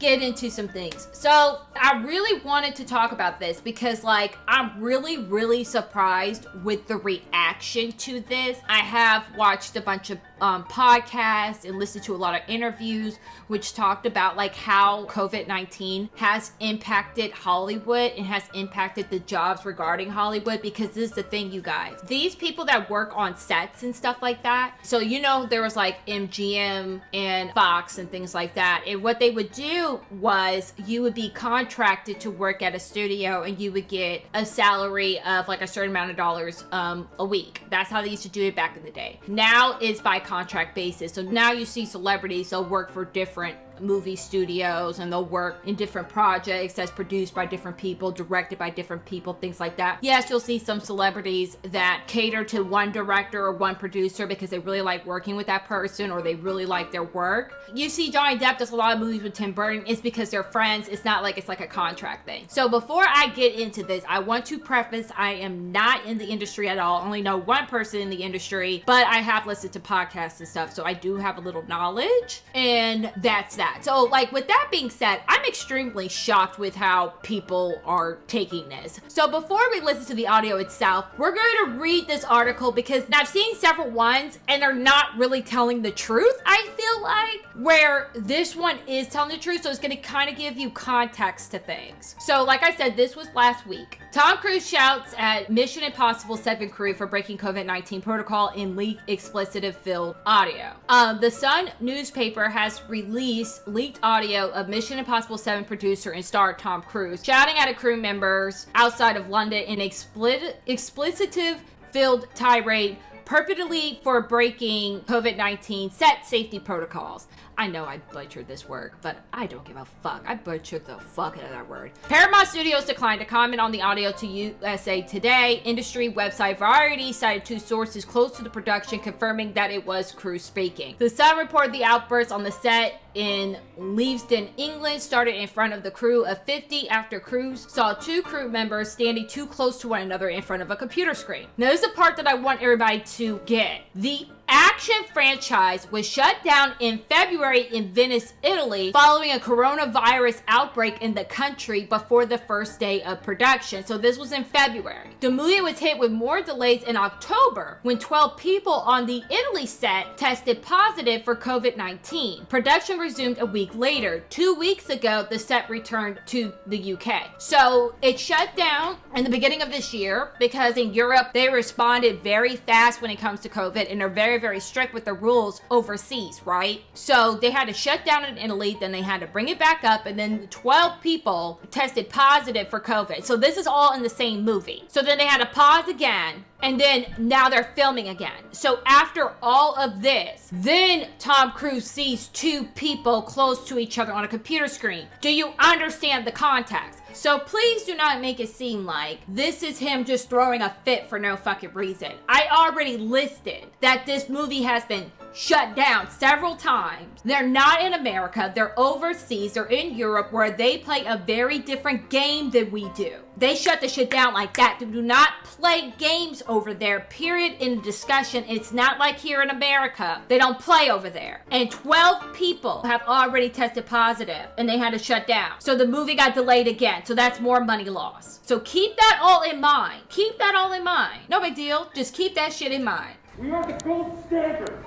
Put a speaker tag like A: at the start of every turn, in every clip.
A: get into some things. So I really wanted to talk about this because like I'm really surprised with the reaction to this. I have watched a bunch of podcasts and listened to a lot of interviews which talked about like how COVID-19 has impacted Hollywood and has impacted the jobs regarding Hollywood, because this is the thing, you guys. These people that work on sets and stuff like that, so you know there was like MGM and Fox and things like that, and what they would do was you would be contracted to work at a studio and you would get a salary of like a certain amount of dollars a week. That's how they used to do it back in the day. Now it's by contract basis. So now you see celebrities, they'll work for different movie studios and they'll work in different projects that's produced by different people, directed by different people, things like that. Yes, you'll see some celebrities that cater to one director or one producer because they really like working with that person or they really like their work. You see Johnny Depp does a lot of movies with Tim Burton. It's because they're friends. It's not like it's like a contract thing. So before I get into this, I want to preface I am not in the industry at all. I only know one person in the industry, but I have listened to podcasts and stuff, so I do have a little knowledge, and that's that. So like with that being said, I'm extremely shocked with how people are taking this. So before we listen to the audio itself, we're going to read this article because I've seen several ones and they're not really telling the truth, I feel like, where this one is telling the truth. So it's going to kind of give you context to things. So like I said, this was last week. Tom Cruise shouts at Mission Impossible 7 crew for breaking COVID-19 protocol in leaked expletive-filled audio. The Sun newspaper has released leaked audio of Mission Impossible 7 producer and star Tom Cruise shouting at a crew members outside of London in expletive-filled tirade purportedly for breaking COVID-19 set safety protocols. I know I butchered this word, but I don't give a fuck. I butchered the fuck out of that word. Paramount Studios declined to comment on the audio to USA Today. Industry website Variety cited two sources close to the production confirming that it was Cruise speaking. The Sun reported the outburst on the set in Leavesden, England, started in front of the crew of 50 after Cruise saw two crew members standing too close to one another in front of a computer screen. Now, this is the part that I want everybody to get. The action franchise was shut down in February in Venice, Italy, following a coronavirus outbreak in the country before the first day of production. So this was in February. The movie was hit with more delays in October when 12 people on the Italy set tested positive for COVID-19. Production resumed a week later. 2 weeks ago, the set returned to the UK. So it shut down in the beginning of this year because in Europe, they responded very fast when it comes to COVID and are very strict with the rules overseas, right? So they had to shut down in Italy, then they had to bring it back up, and then 12 people tested positive for COVID. So this is all in the same movie. So then they had to pause again, and then now they're filming again. So after all of this, then Tom Cruise sees two people close to each other on a computer screen. Do you understand the context? So please do not make it seem like this is him just throwing a fit for no fucking reason. I already listed that this movie has been shut down several times. They're not in America, they're overseas, they're in Europe where they play a very different game than we do. They shut the shit down like that. They do not play games over there, period, in discussion. It's not like here in America. They don't play over there. And 12 people have already tested positive and they had to shut down. So the movie got delayed again. So that's more money lost. So keep that all in mind. Keep that all in mind. No big deal. Just keep that shit in mind.
B: We are the gold standard.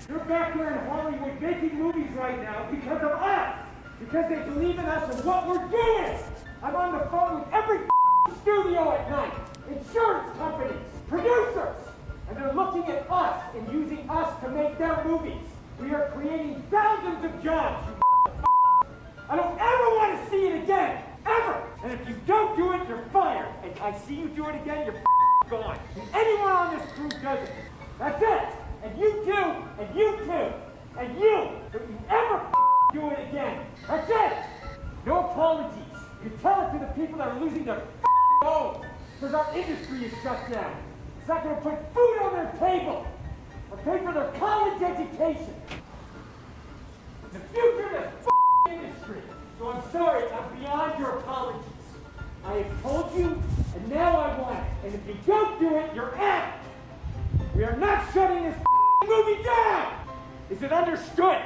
B: You're back here in Hollywood making movies right now because of us. Because they believe in us and what we're doing. I'm on the phone with every studio at night. Insurance companies, producers. And they're looking at us and using us to make their movies. We are creating thousands of jobs, you I don't ever want to see it again. Ever. And if you don't do it, you're fired. And I see you do it again, you're gone. And anyone on this crew does it. That's it. And you too, and you too, and you. Don't you ever do it again. That's it. No apologies. You tell it to the people that are losing their homes because our industry is shut down. It's not going to put food on their table or pay for their college education. The future of this industry. So I'm sorry, I'm beyond your apologies. I have told you, and now I want it. And if you don't do it, you're out. We are not shutting this movie down. Is it understood?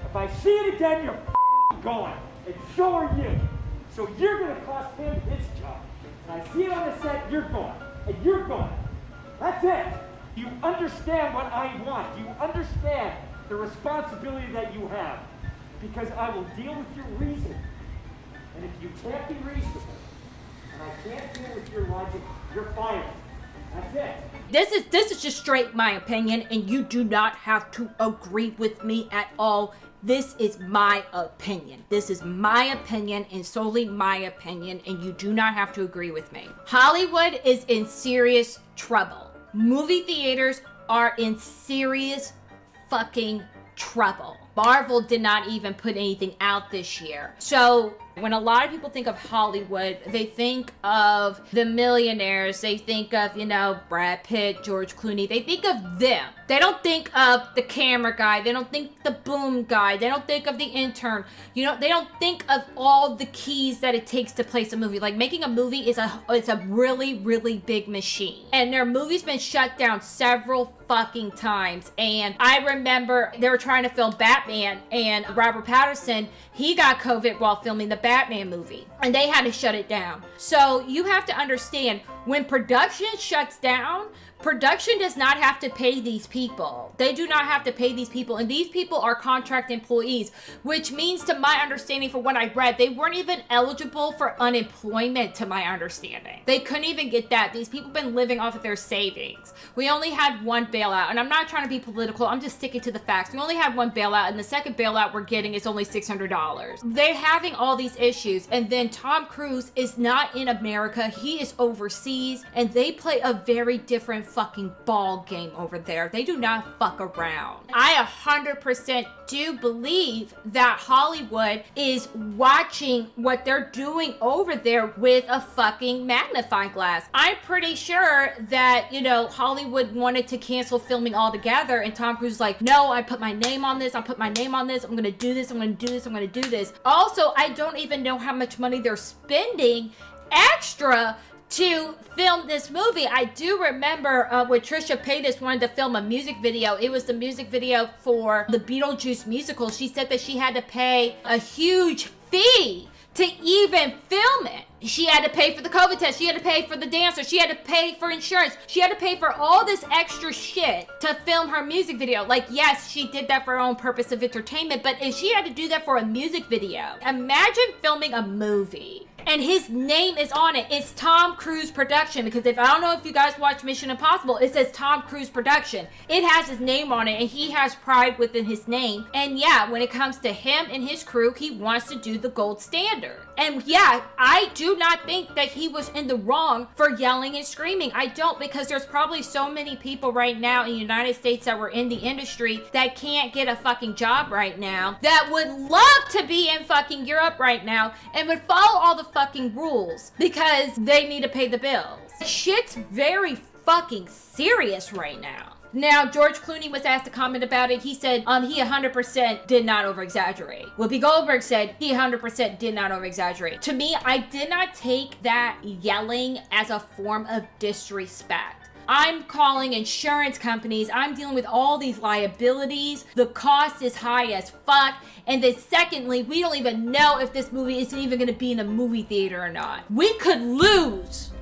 B: If If I see it again, you're gone. And so are you. So you're gonna cost him his job. And I see it on the set, you're gone. And you're gone. That's it. You understand what I want. You understand the responsibility that you have. Because I will deal with your reason. And if you can't be reasonable, and I can't deal with your logic, you're fired. That's it.
A: This is just straight my opinion, and you do not have to agree with me at all. This is my opinion. This is my opinion and solely my opinion, and you do not have to agree with me. Hollywood is in serious trouble. Movie theaters are in serious fucking trouble. Marvel did not even put anything out this year. So when a lot of people think of Hollywood, they think of the millionaires. They think of, Brad Pitt, George Clooney. They think of them. They don't think of the camera guy. They don't think the boom guy. They don't think of the intern. They don't think of all the keys that it takes to place a movie. Like, making a movie is a really, really big machine. And their movie's been shut down several fucking times. And I remember they were trying to film Batman, and Robert Pattinson, he got COVID while filming the Batman movie, and they had to shut it down. So you have to understand, when production shuts down, production does not have to pay these people. They do not have to pay these people, and these people are contract employees, which means, to my understanding, for what I read, they weren't even eligible for unemployment, to my understanding. They couldn't even get that. These people have been living off of their savings. We only had one bailout, and I'm not trying to be political, I'm just sticking to the facts. We only had one bailout, and the second bailout we're getting is only $600. They're having all these issues, and then Tom Cruise is not in America, he is overseas, and they play a very different fucking ball game over there. They do not fuck around. I 100% do believe that Hollywood is watching what they're doing over there with a fucking magnifying glass. I'm pretty sure that, Hollywood wanted to cancel filming altogether, and Tom Cruise is like, no, I put my name on this, I'm gonna do this, I'm gonna do this. Also, I don't even know how much money they're spending extra to film this movie. I do remember when Trisha Paytas wanted to film a music video. It was the music video for the Beetlejuice musical. She said that she had to pay a huge fee to even film it. She had to pay for the COVID test. She had to pay for the dancer. She had to pay for insurance. She had to pay for all this extra shit to film her music video. Like, yes, she did that for her own purpose of entertainment, but if she had to do that for a music video, imagine filming a movie and his name is on it. It's Tom Cruise production, because if I don't know if you guys watch Mission Impossible, it says Tom Cruise production. It has his name on it, and he has pride within his name. And yeah, when it comes to him and his crew, he wants to do the gold standard. And yeah, I do not think that he was in the wrong for yelling and screaming. I don't, because there's probably so many people right now in the United States that were in the industry that can't get a fucking job right now, that would love to be in fucking Europe right now and would follow all the fucking rules because they need to pay the bills. Shit's very fucking serious right now. Now, George Clooney was asked to comment about it. He said he 100% did not over-exaggerate. Whoopi Goldberg said he 100% did not over-exaggerate. To me, I did not take that yelling as a form of disrespect. I'm calling insurance companies. I'm dealing with all these liabilities. The cost is high as fuck. And then secondly, we don't even know if this movie is even going to be in a movie theater or not. We could lose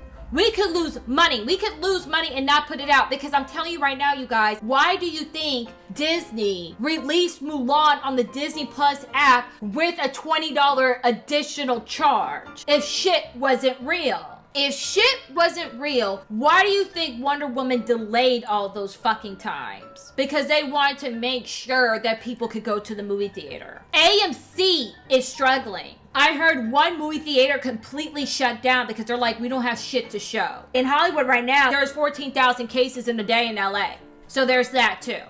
A: money. We could lose money and not put it out, because I'm telling you right now, you guys, why do you think Disney released Mulan on the Disney Plus app with a $20 additional charge if shit wasn't real? If shit wasn't real, why do you think Wonder Woman delayed all those fucking times? Because they wanted to make sure that people could go to the movie theater. AMC is struggling. I heard one movie theater completely shut down because they're like, we don't have shit to show. In Hollywood right now, there's 14,000 cases in a day in LA. So there's that too.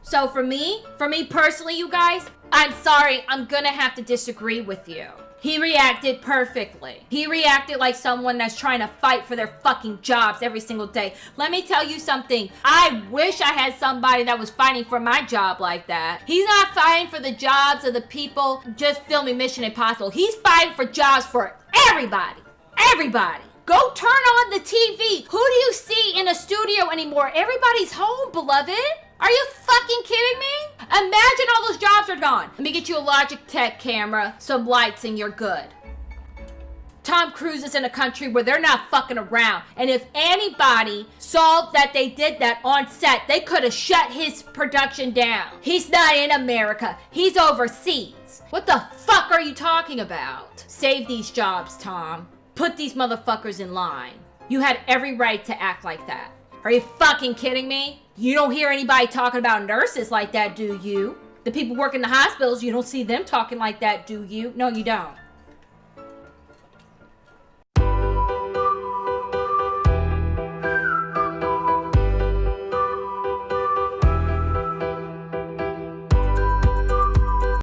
A: So for me personally, you guys, I'm sorry, I'm gonna have to disagree with you. He reacted perfectly. He reacted like someone that's trying to fight for their fucking jobs every single day. Let me tell you something. I wish I had somebody that was fighting for my job like that. He's not fighting for the jobs of the people just filming Mission Impossible. He's fighting for jobs for everybody. Everybody. Go turn on the TV. Who do you see in a studio anymore? Everybody's home, beloved. Are you fucking kidding me? Imagine all those jobs are gone. Let me get you a Logitech camera, some lights, and you're good. Tom Cruise is in a country where they're not fucking around. And if anybody saw that they did that on set, they could have shut his production down. He's not in America. He's overseas. What the fuck are you talking about? Save these jobs, Tom. Put these motherfuckers in line. You had every right to act like that. Are you fucking kidding me? You don't hear anybody talking about nurses like that, do you? The people working in the hospitals, you don't see them talking like that, do you? No, you don't.